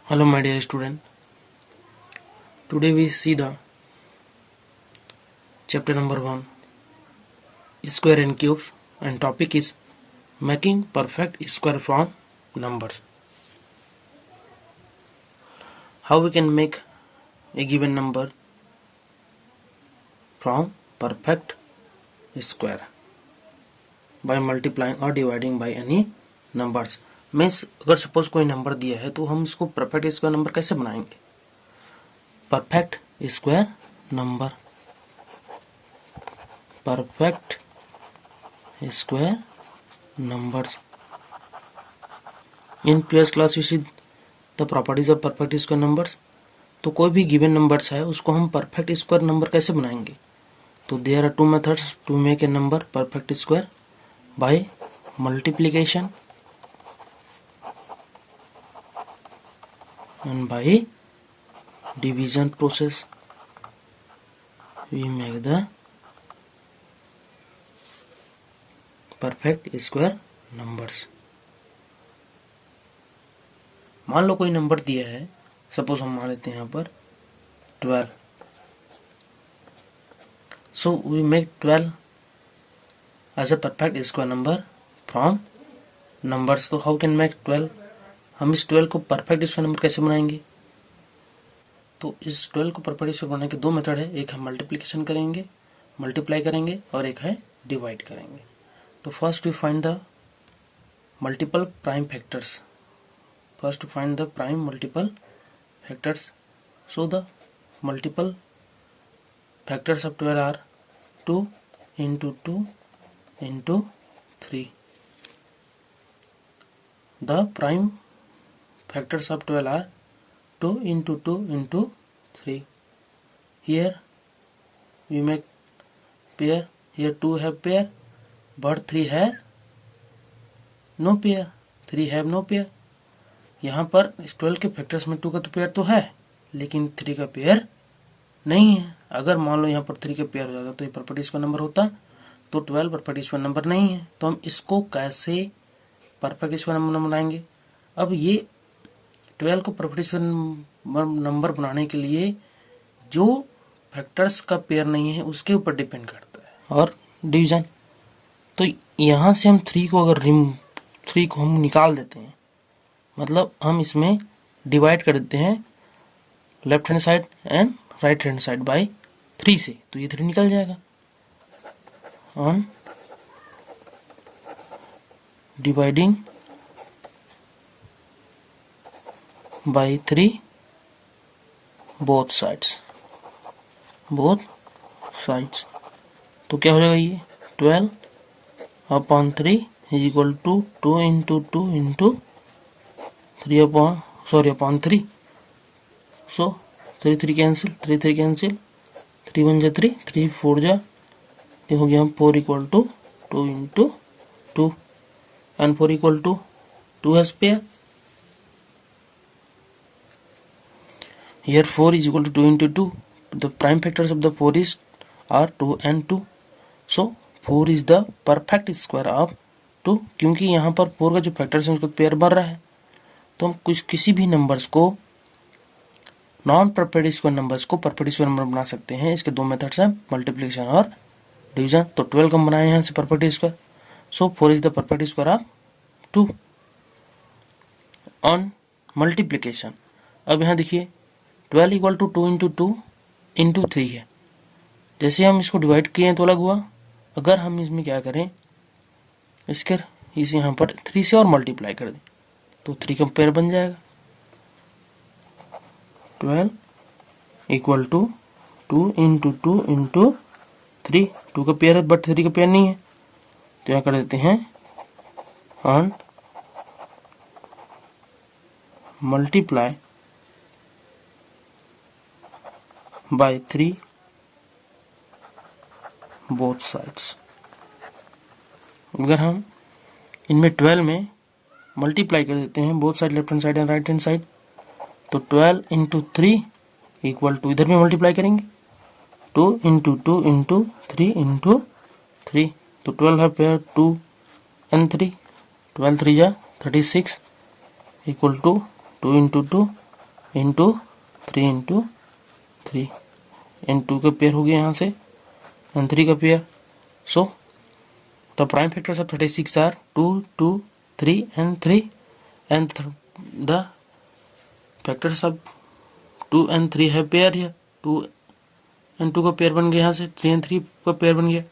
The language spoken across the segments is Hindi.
Hello my dear student. Today we see the chapter number 1 square and cubes, and topic is making perfect square from numbers. How we can make a given number from perfect square by multiplying or dividing by any numbers. Means अगर सपोज कोई नंबर दिया है तो हम इसको परफेक्ट स्क्वायर नंबर कैसे बनाएंगे? Perfect square number, perfect square numbers. In previous class we see the properties of perfect square numbers. तो कोई भी गिवन नंबर्स है उसको हम परफेक्ट स्क्वायर नंबर कैसे बनाएंगे? तो there are two methods to make a number perfect square, by multiplication and by division process we make the perfect square numbers. मान लो कोई नंबर दिया है, सपोज हम मान लेते हैं यहाँ पर 12. So we make 12 as a perfect square number from numbers. तो how can make 12? हम इस 12 को परफेक्ट स्क्वायर नंबर कैसे बनाएंगे? तो इस 12 को परफेक्ट स्क्वायर बनाने के दो मेथड है, एक है मल्टीप्लिकेशन करेंगे, मल्टीप्लाई करेंगे, और एक है डिवाइड करेंगे. तो first we find the multiple prime factors. First find the prime multiple factors. So the multiple factors of 12 are 2 into 2 into 3. The prime factors of 12 are 2 into 2 into 3. Here we make pair. Here 2 have pair, but 3 has no pair. 3 have no pair. यहाँ पर इस 12 के फैक्टर्स में 2 का तो पेयर तो है, लेकिन 3 का पेयर नहीं है. अगर मान लो यहाँ पर 3 का पेयर हो जाता तो ये परफेक्ट स्क्वायर नंबर होता, तो 12 परफेक्ट स्क्वायर नंबर नहीं है. तो हम इसको कैसे परफेक्ट स्क्वायर नंबर बनाएंगे? अब ये 12 को परफेक्ट स्क्वायर नंबर बनाने के लिए जो फैक्टर्स का पेयर नहीं है उसके ऊपर डिपेंड करता है. और डिवीजन, तो यहाँ से हम 3 को अगर 3 को हम निकाल देते हैं, मतलब हम इसमें डिवाइड कर देते हैं left hand side and right hand side by 3 से, तो ये 3 निकल जाएगा. On dividing by 3 both sides. तो क्या हो जाएगा? ये 12 upon 3 is equal to 2 into 2 into 3 upon 3. So 3 cancel, 3 cancel, 3 1 जा 3, 3 4 जा, ये हो गया 4 equal to 2 into 2, and 4 equal to 2 has pair. Here 4 is equal to 2 into 2. The prime factors of the 4 are 2 and 2. So 4 is the perfect square of 2. क्योंकि यहाँ पर 4 का जो फैक्टर्स है उसका पेयर बन रहा है, तो हम किसी भी नंबर्स को, नॉन परफेक्ट स्क्वायर नंबर्स को परफेक्ट स्क्वायर नंबर बना सकते हैं. इसके दो मेथड्स हैं, मल्टीप्लिकेशन और डिवीजन. तो 12 को हम बनाए हैं perfect square. So 4 is the perfect square of 2. On multiplication, अब यहाँ देखिए 12 इक्वल टू 2 इंटू 2 इंटू 3 है. जैसे हम इसको डिवाइड किए तो अलग हुआ. अगर हम इसमें क्या करें, इसे यहाँ पर 3 से और मल्टीप्लाई कर दें तो 3 का पेयर बन जाएगा. 12 इक्वल टू 2 इंटू 2 इंटू 3. 2 का पेयर है बट 3 का पेयर नहीं है, तो यहाँ कर देते हैं on multiply by 3 both sides. अगर हम इनमें 12 में मल्टीप्लाई कर देते हैं both side, left hand side and right hand side, तो 12 इंटू 3 इक्वल टू, इधर में मल्टीप्लाई करेंगे 2 इंटू 2 इंटू 3 इंटू 3. तो 12 है पेयर 2 and 3, 12 3 जा 36 equal to 2 into 2 into 3 into 3, and 2 का पेयर हो गया यहाँ से, एंड 3 का pair. So the prime factors of 36 are 2, 2, 3 and 3, and the factors of 2 and 3 है पेयर हियर. 2 एंड 2 का पेयर बन गया यहाँ से, 3 एंड 3 का पेयर बन गया.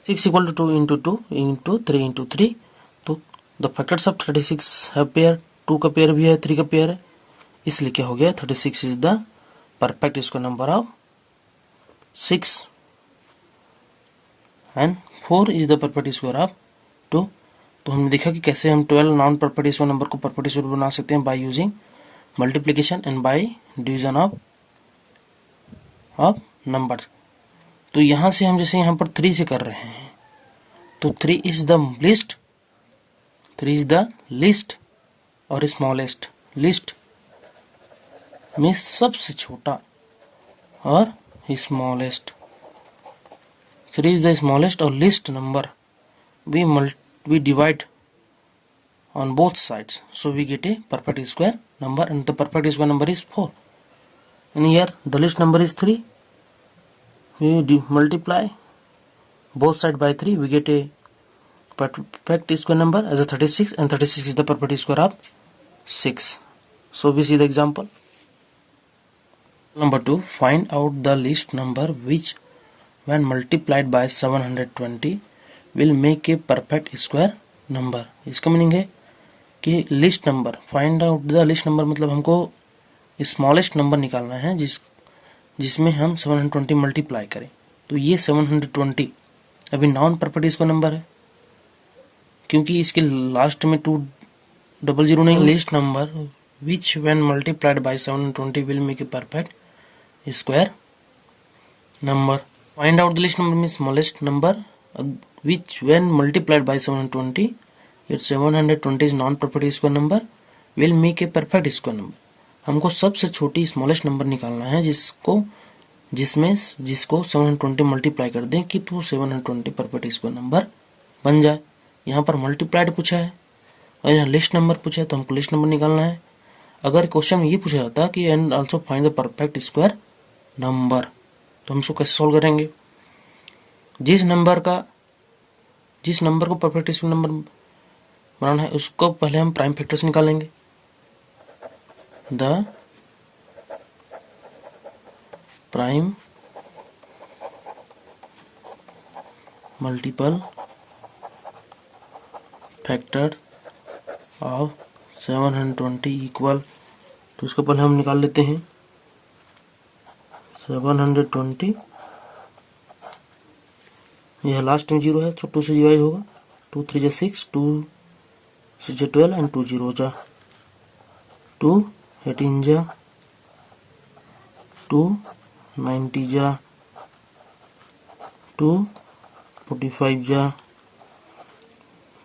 6 equal to 2 into 2 into 3 into 3. तो द फैक्टर्स ऑफ 36 है पेयर, 2 का पेयर भी है, 3 का पेयर है, इसलिए क्या हो गया, 36 is the perfect square number of 6 and 4 is the perfect square of 2. तो हमने देखा कि कैसे हम 12 नॉन परफेक्ट स्क्वायर नंबर को परफेक्ट स्क्वायर बना सकते हैं by using multiplication and by division of numbers. तो यहां से हम जैसे यहां पर 3 से कर रहे हैं, तो 3 is the list, 3 is the list और स्मॉलेस्ट. लिस्ट में सबसे छोटा और smallest. 3 is the smallest or least number. We divide on both sides, so we get a perfect square number, and the perfect square number is 4. And here the least number is 3. We multiply both sides by 3, we get a perfect square number as a 36, and 36 is the perfect square of 6. So we see the example. Number 2, find out the least number which when multiplied by 720 will make a perfect square number. इसका मीनिंग है कि list number, find out the list number मतलब हमको स्मॉलेस्ट नंबर निकालना है जिसमें हम 720 मल्टीप्लाई करें. तो ये 720 अभी नॉन परफेक्ट स्क्वायर नंबर है, क्योंकि इसके लास्ट में 200 नहीं. List number which when multiplied by 720 will make a perfect square number. Find out the least number means smallest number which when multiplied by 720, yet 720 is non-perfect square number, will make a perfect square number. हमको सबसे छोटी स्मॉलेस्ट नंबर निकालना है जिसको 720 मल्टीप्लाई कर दें कि तो 720 परफेक्ट स्क्वायर नंबर बन जाए. यहाँ पर मल्टीप्लाइड पूछा है और यहाँ लिस्ट नंबर पूछा है, तो हमको लिस्ट नंबर निकालना है. अगर क्वेश्चन ये पूछा जाता कि and also find the perfect square number, तो हम इसको कैसे सॉल्व करेंगे. जिस नंबर को परफेक्ट स्क्वायर नंबर बनाना है उसको पहले हम प्राइम फैक्टर्स निकालेंगे. The prime multiple factor of 720 equal, तो इसको पहले हम निकाल लेते हैं. 720, यह लास्ट में 0 है तो 2 से डिवाइड होगा. 2 3 जा 6, 2 6 जा 12 एंड 2 0 जा 2 18 जा 2 90 जा 2 45 जा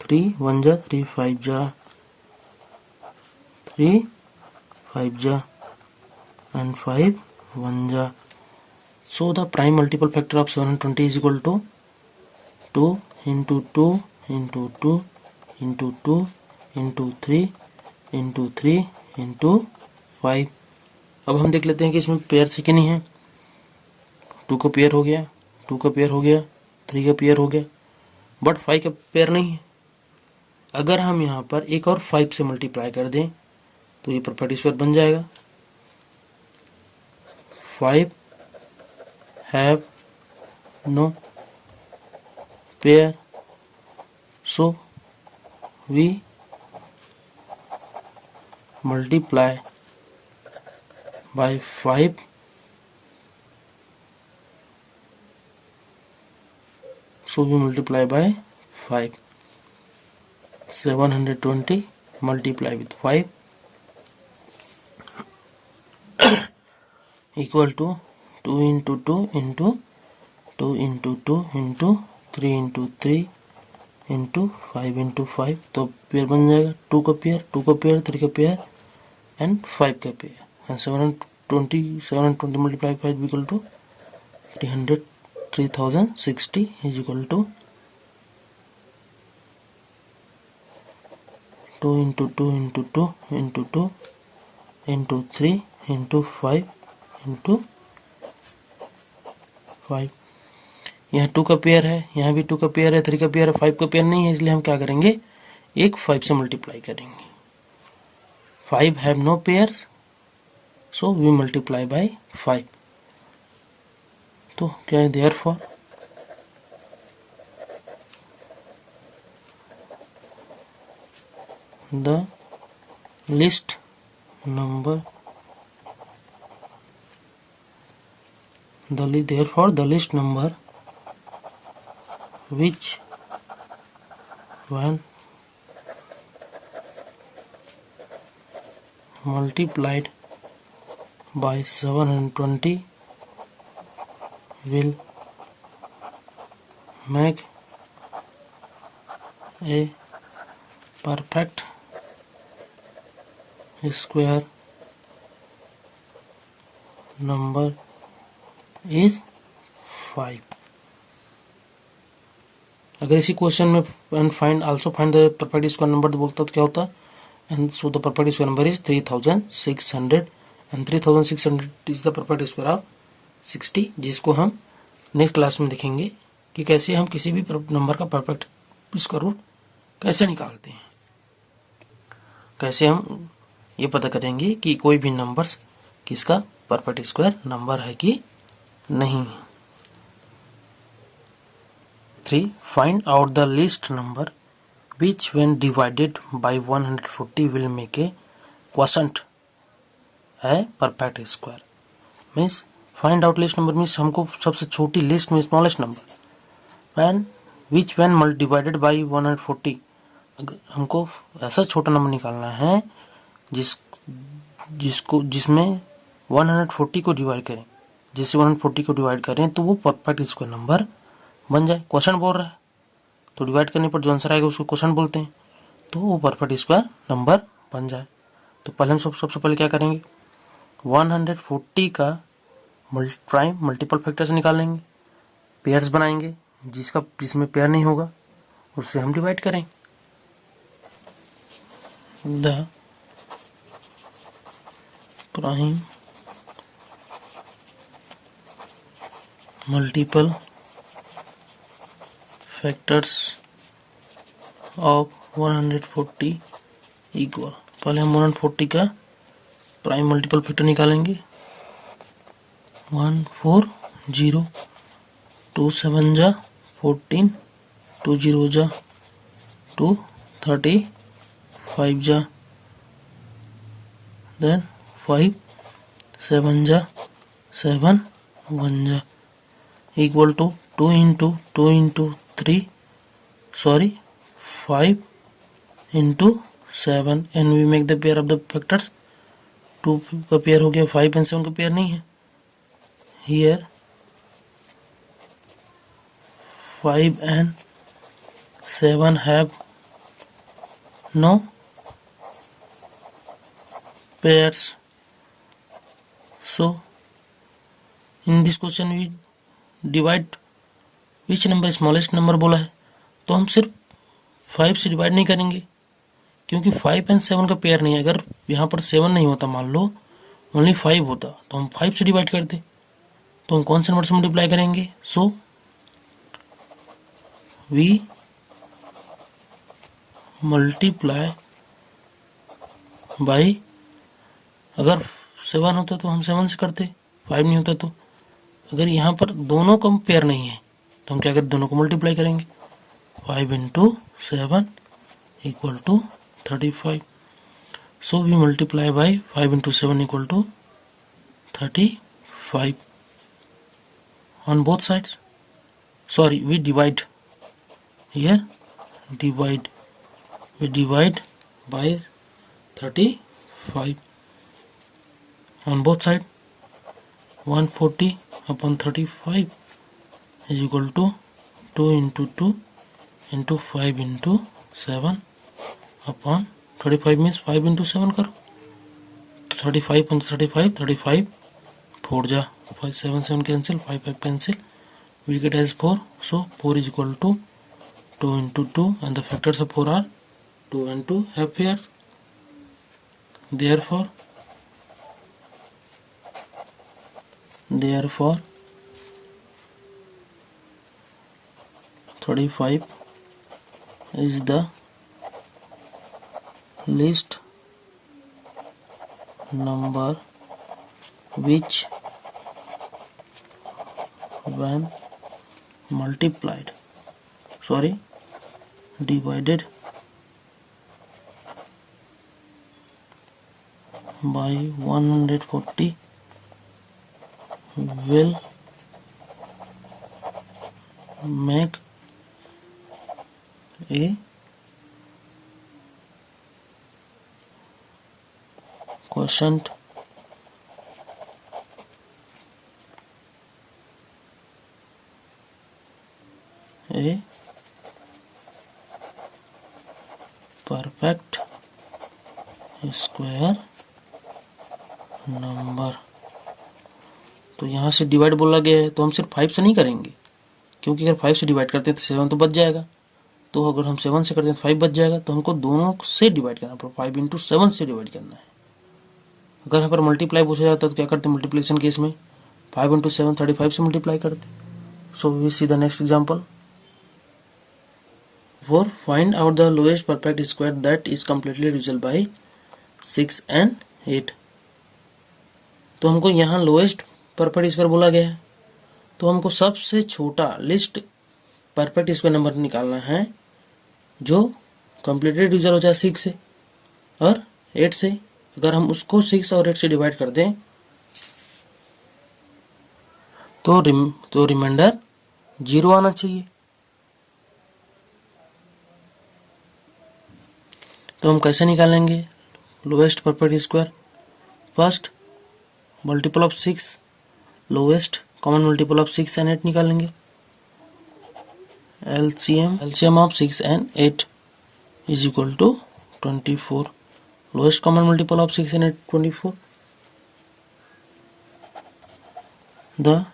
3 1 जा 3 5 जा 3 5 जा and 5 1 जा. So the prime multiple factor of 720 is equal to 2 into 2 into 2 into 2 into 3 into 3 into 5. अब हम देख लेते हैं कि इसमें पेयर से कितनी है. 2 का पेयर हो गया, 2 का पेयर हो गया, 3 का पेयर हो गया, बट 5 का पेयर नहीं है. अगर हम यहाँ पर एक और 5 से मल्टीप्लाई कर दें तो ये परफेक्ट स्क्वायर बन जाएगा. 5 have no pair, so we multiply by 5. So we multiply by 5. 720 multiply with 5 equal to 2 into 2 into 2 into 2 into 3 into 3 into 5 into 5. तो पेयर बन जाएगा 2 का पेयर, 2 का पेयर, 3 का पेयर एंड 5 का pair. And 720 multiply 5 equal to 3060 is equal to 2 into 2 into 2 into 2 into 3 into 5 into 5। यहाँ 2 का पेयर है, यहाँ भी 2 का पेयर है, 3 का पेयर है, 5 का पेयर नहीं है, इसलिए हम क्या करेंगे, एक 5 से मल्टीप्लाई करेंगे। 5 have no pair, so we multiply by 5। तो क्या है, therefore the list number therefore the list number which when multiplied by 720 will make a perfect square number is 5। अगर इसी क्वेश्चन में and find also find the perfect square number तो बोलता तो क्या होता, and so the perfect square number is 3600 and 3600 is the perfect square of 60, जिसको हम नेक्स्ट क्लास में देखेंगे कि कैसे हम किसी भी नंबर का परफेक्ट स्क्वायर रूट कैसे निकालते हैं, कैसे हम ये पता करेंगे कि कोई भी नंबर किसका परफेक्ट स्क्वायर नंबर है कि नहीं। 3. Find out the least number which when divided by 140 will make a quotient a perfect square। Means find out list number means हमको सबसे छोटी लिस्ट में smallest number and which when divided by 140, हमको ऐसा छोटा नंबर निकालना है जिसमें 140 को डिवाइड करें, जिससे 140 को डिवाइड करें तो वो परफेक्ट स्क्वायर नंबर बन जाए। क्वेश्चन बोल रहा है तो डिवाइड करने पर जो आंसर आएगा उसको क्वेश्चन बोलते हैं, तो वो परफेक्ट स्क्वायर नंबर बन जाए। तो पहले हम सबसे पहले क्या करेंगे, 140 का प्राइम मल्टीपल फैक्टर से निकालेंगे, पेयर्स बनाएंगे, जिसमें पेयर नहीं होगा उससे हम डिवाइड करें। The prime multiple factors of 140 equal, पहले हम 140 का प्राइम मल्टीपल फैक्टर निकालेंगे। 140, 2 7 जा 14, 2 0 जा 2, 35 जा, देन 5 7 जा 7, 1 जा equal to 2 into 2 into 3, sorry 5 into 7 and we make the pair of the factors। 2 का पेयर हो गया, 5 and 7 का पेयर नहीं है। Here 5 and 7 have no pairs, so in this question we divide which number smallest number बोला है, तो हम सिर्फ 5 से डिवाइड नहीं करेंगे क्योंकि 5 एंड 7 का पेयर नहीं है। अगर यहाँ पर 7 नहीं होता, मान लो ओनली 5 होता, तो हम 5 से डिवाइड करते, तो हम कौन से नंबर से मल्टीप्लाई करेंगे। सो वी मल्टीप्लाई बाई, अगर 7 होता तो हम 7 से करते, 5 नहीं होता तो। अगर यहाँ पर दोनों का पेयर नहीं है तो हम क्या करें, दोनों को मल्टीप्लाई करेंगे। 5 into 7 equal to 35, so we multiply by 5 into 7 equal to 35 on both sides. Sorry, we divide here, we divide by 35 on both sides। 140 upon 35 is equal to 2 into 2 into 5 into 7 upon 35 means 5 into 7 करो, 35 upon 35, 35 4 जा 5 7 7 cancel, 5 5 cancel, we get as 4, so 4 is equal to 2 into 2 and the factors of 4 are 2 and 2 have pairs, therefore Therefore 35 is the least number which, when divided by 140 will make a quotient a perfect square number. तो यहाँ से डिवाइड बोला गया है तो हम सिर्फ 5 से नहीं करेंगे, क्योंकि अगर 5 से डिवाइड करते हैं तो 7 तो बच जाएगा। तो अगर हम 7 से करते हैं तो 5 बच जाएगा। तो हमको दोनों से डिवाइड करना पड़ेगा, 5 इंटू 7 से डिवाइड करना है। अगर यहाँ पर मल्टीप्लाई पूछा जाता है तो क्या करते हैं मल्टीप्लिकेशन केस में 5 इंटू 7 35 से मल्टीप्लाई करते। So we see the next example. For find out the lowest perfect square that is completely divisible by 6 and 8। तो हमको यहाँ लोएस्ट परफेक्ट स्क्वायर बोला गया है, तो हमको सबसे छोटा लिस्ट परफेक्ट स्क्वायर नंबर निकालना है जो कम्प्लीटली डिविजिबल हो जाए 6 से और 8 से। अगर हम उसको 6 और 8 से डिवाइड कर दें तो रिमाइंडर 0 आना चाहिए। तो हम कैसे निकालेंगे lowest perfect square? First multiple of 6, lowest common multiple of 6 and 8 निकालेंगे। LCM of 6 and 8 is equal to 24। Lowest common multiple of 6 and 8 24। The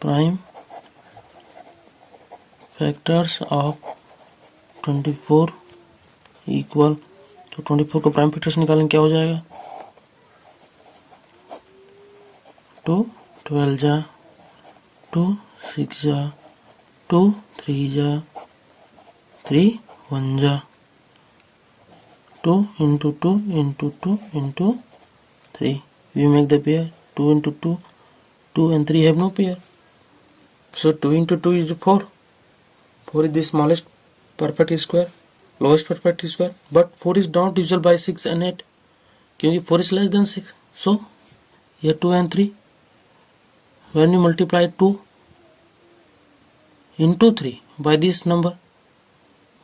prime factors of 24 equal, तो 24 को प्राइम फैक्टर्स निकालेंगे, क्या हो जाएगा 2 12 जा 2 6 जा 2 3 जा 3 1 जा 2 into 2 into 2 into 3। We make the pair 2 into 2, 2 and 3 have no pair, so 2 into 2 is 4। 4 is the smallest perfect square, lowest perfect square, but 4 is not divisible by 6 and 8 क्योंकि 4 is less than 6। So here 2 and 3, when you multiply 2 into 3 by this number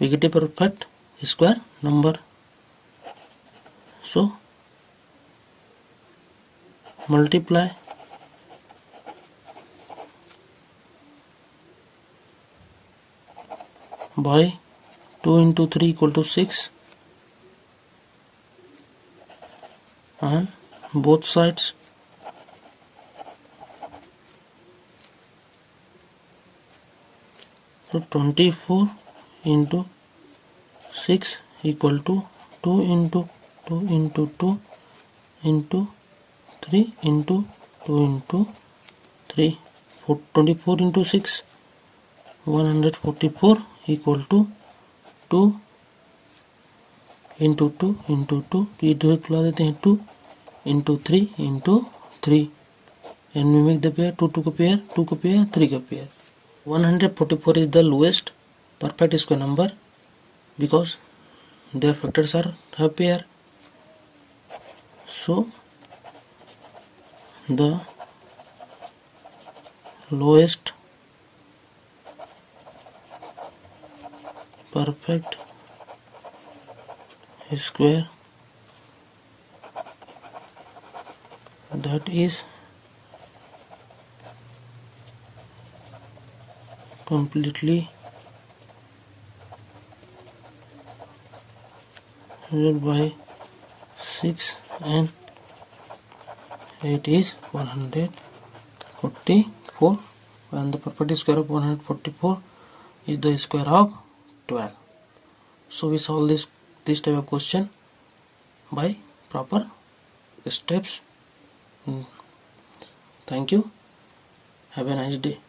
we get a perfect square number। So multiply by 2 into 3 equal to 6 and both sides so 24 into 6 equal to 2 into 2 into 2 into 3 into 2 into 3, 24 into 6 144 equal to 2 into 2 into 2, इधर खुला देते हैं 2 into 3 into 3 and we make the pair 2 का pair 2 का pair 3 का pair। 144 is the lowest perfect square number because their factors are a pair। So the lowest perfect square that is completely divided by 6 and 8 is 144 and the perfect square of 144 is the square of 12। So we solve this type of question by proper steps। Thank you. Have a nice day.